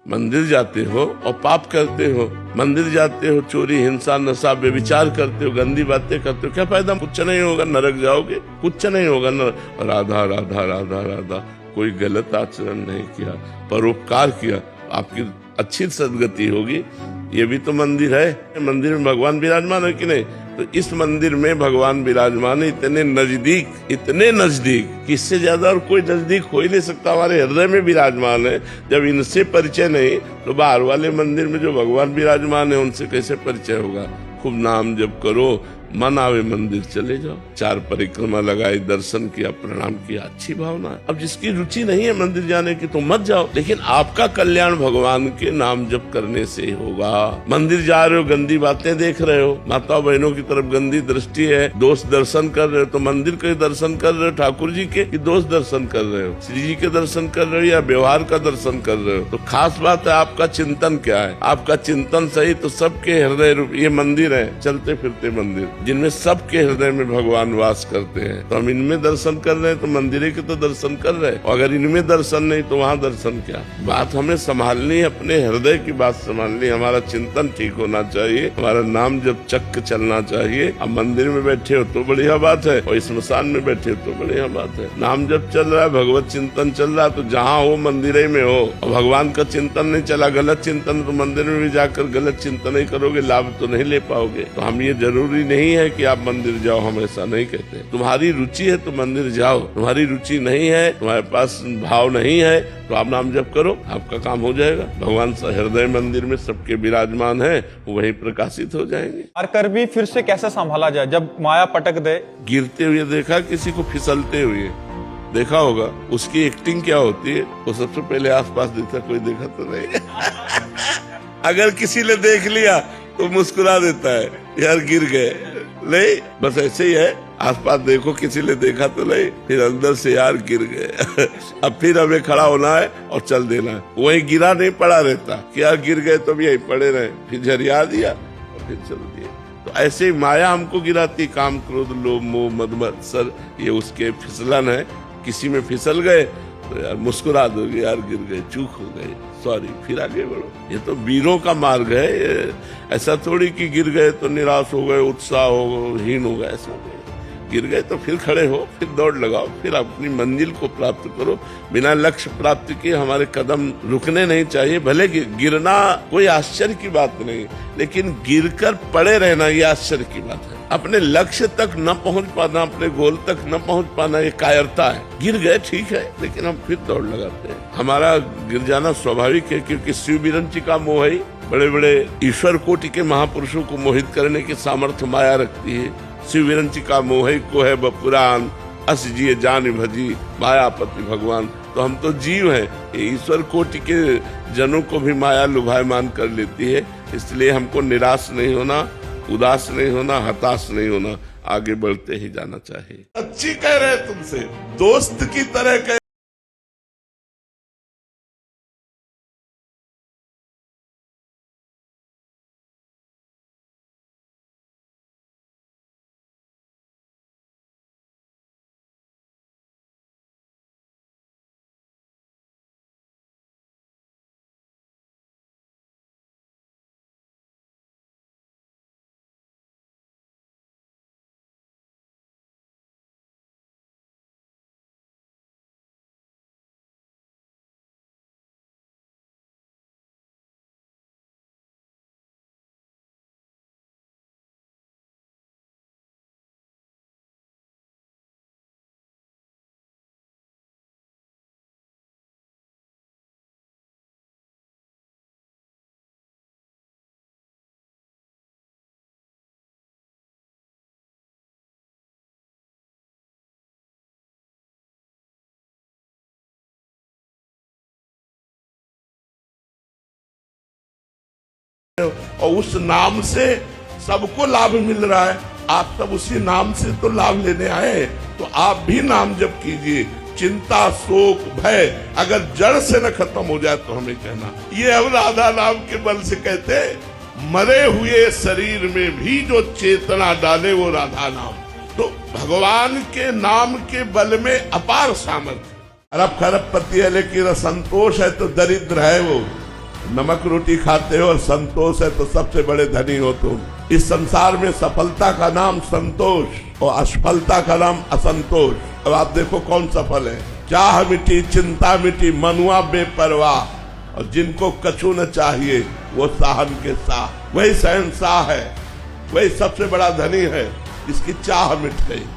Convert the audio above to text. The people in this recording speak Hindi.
मंदिर जाते हो और पाप करते हो, मंदिर जाते हो चोरी हिंसा नशा व्यभिचार करते हो, गंदी बातें करते हो, क्या फायदा? कुछ नहीं होगा, नरक जाओगे, कुछ नहीं होगा। राधा राधा राधा राधा, कोई गलत आचरण नहीं किया, परोपकार किया, आपकी अच्छी सदगति होगी। ये भी तो मंदिर है, मंदिर में भगवान विराजमान है कि नहीं? तो इस मंदिर में भगवान विराजमान है, इतने नजदीक कि इससे ज्यादा और कोई नजदीक हो ही नहीं सकता। हमारे हृदय में विराजमान है। जब इनसे परिचय नहीं तो बाहर वाले मंदिर में जो भगवान विराजमान है उनसे कैसे परिचय होगा? खूब नाम जप करो, मन आवे मंदिर चले जाओ, 4 परिक्रमा लगाई, दर्शन किया, प्रणाम किया, अच्छी भावना है। अब जिसकी रुचि नहीं है मंदिर जाने की तो मत जाओ, लेकिन आपका कल्याण भगवान के नाम जप करने से होगा। मंदिर जा रहे हो, गंदी बातें देख रहे हो, माता बहनों की तरफ गंदी दृष्टि है, दोस्त दर्शन कर रहे हो, तो मंदिर के दर्शन कर रहे हो ठाकुर जी के, दोस्त दर्शन कर रहे हो, श्री जी के दर्शन कर रहे हो या व्यवहार का दर्शन कर रहे हो? तो खास बात है आपका चिंतन क्या है। आपका चिंतन सही तो सबके हृदय रूप ये मंदिर है, चलते फिरते मंदिर जिनमें सबके हृदय में भगवान वास करते हैं। तो हम इनमें दर्शन कर रहे हैं तो मंदिर के तो दर्शन कर रहे हैं, अगर इनमें दर्शन नहीं तो वहाँ दर्शन क्या? बात हमें संभालनी है, अपने हृदय की बात संभालनी, हमारा चिंतन ठीक होना चाहिए, हमारा नाम जब चक्क चलना चाहिए। अब मंदिर में बैठे हो तो बढ़िया बात है, और स्मशान में बैठे हो तो बढ़िया बात है। नाम जब चल रहा है, भगवत चिंतन चल रहा है, तो जहाँ हो मंदिर में हो, और भगवान का चिंतन नहीं चला, गलत चिंतन, तो मंदिर में भी जाकर गलत चिंतन ही करोगे, लाभ तो नहीं ले पाओगे। तो हम ये जरूरी नहीं है कि आप मंदिर जाओ, हम ऐसा नहीं कहते। तुम्हारी रुचि है तो मंदिर जाओ, तुम्हारी रुचि नहीं है, तुम्हारे पास भाव नहीं है, तो आप नाम जप करो, आपका काम हो जाएगा। भगवान हृदय मंदिर में सबके विराजमान है, वही प्रकाशित हो जाएंगे। और कर भी फिर से कैसे संभाला जाए जब माया पटक दे? गिरते हुए देखा, किसी को फिसलते हुए देखा होगा, उसकी एक्टिंग क्या होती है? वो सबसे पहले आसपास देखता, कोई देखा तो नहीं। अगर किसी ने देख लिया तो मुस्कुरा देता है, यार गिर गए, नहीं, बस ऐसे ही है। आसपास देखो, किसी ने देखा तो नहीं, फिर अंदर से यार गिर गए। अब फिर हमें खड़ा होना है और चल देना है, वही गिरा नहीं पड़ा रहता कि यार गिर गए तो भी यही पड़े रहे, फिर झरिया दिया और फिर चल दिया। तो ऐसे ही माया हमको गिराती, काम क्रोध लोभ मोह मद मत्सर, ये उसके फिसलन है। किसी में फिसल गए तो यार मुस्कुरा दोगे, यार गिर गए, चूक हो गए, सॉरी, फिर आगे बढ़ो। ये तो वीरों का मार्ग है, ऐसा थोड़ी कि गिर गए तो निराश हो गए, उत्साह हो हीन हो गए, ऐसा नहीं। गिर गए तो फिर खड़े हो, फिर दौड़ लगाओ, फिर अपनी मंजिल को प्राप्त करो। बिना लक्ष्य प्राप्ति के हमारे कदम रुकने नहीं चाहिए। भले गिरना कोई आश्चर्य की बात नहीं, लेकिन गिरकर पड़े रहना ये आश्चर्य की बात है। अपने लक्ष्य तक न पहुंच पाना, अपने गोल तक न पहुंच पाना, ये कायरता है। गिर गए ठीक है, लेकिन हम फिर दौड़ लगाते हैं। हमारा गिर जाना स्वाभाविक है, क्योंकि शिव विरंची का मोह ही बड़े बड़े ईश्वर कोटि के महापुरुषों को मोहित करने की सामर्थ्य माया रखती है। शिव विरंची का मोह को है बपुरान, अस जिए जान भजी मायापति भगवान। तो हम तो जीव हैं, ईश्वर कोटि के जनों को भी माया लुभायमान कर लेती है। इसलिए हमको निराश नहीं होना, उदास नहीं होना, हताश नहीं होना, आगे बढ़ते ही जाना चाहिए। अच्छी कह रहे तुमसे, दोस्त की तरह कह और उस नाम से सबको लाभ मिल रहा है। आप सब उसी नाम से तो लाभ लेने आए, तो आप भी नाम जप कीजिए। चिंता शोक भय अगर जड़ से न खत्म हो जाए तो हमें कहना, ये अब राधा नाम के बल से कहते, मरे हुए शरीर में भी जो चेतना डाले वो राधा नाम। तो भगवान के नाम के बल में अपार सामर्थ्य। अरब खरब पति है लेकिन असंतोष है तो दरिद्र है वो। नमक रोटी खाते हो और संतोष है तो सबसे बड़े धनी हो तुम। इस संसार में सफलता का नाम संतोष और असफलता का नाम असंतोष। अब आप देखो कौन सफल है। चाह मिटी चिंता मिटी मनुआ बेपरवाह, और जिनको कछु न चाहिए वो साहन के साह। वही शहंशाह है, वही सबसे बड़ा धनी है, इसकी चाह मिट गई।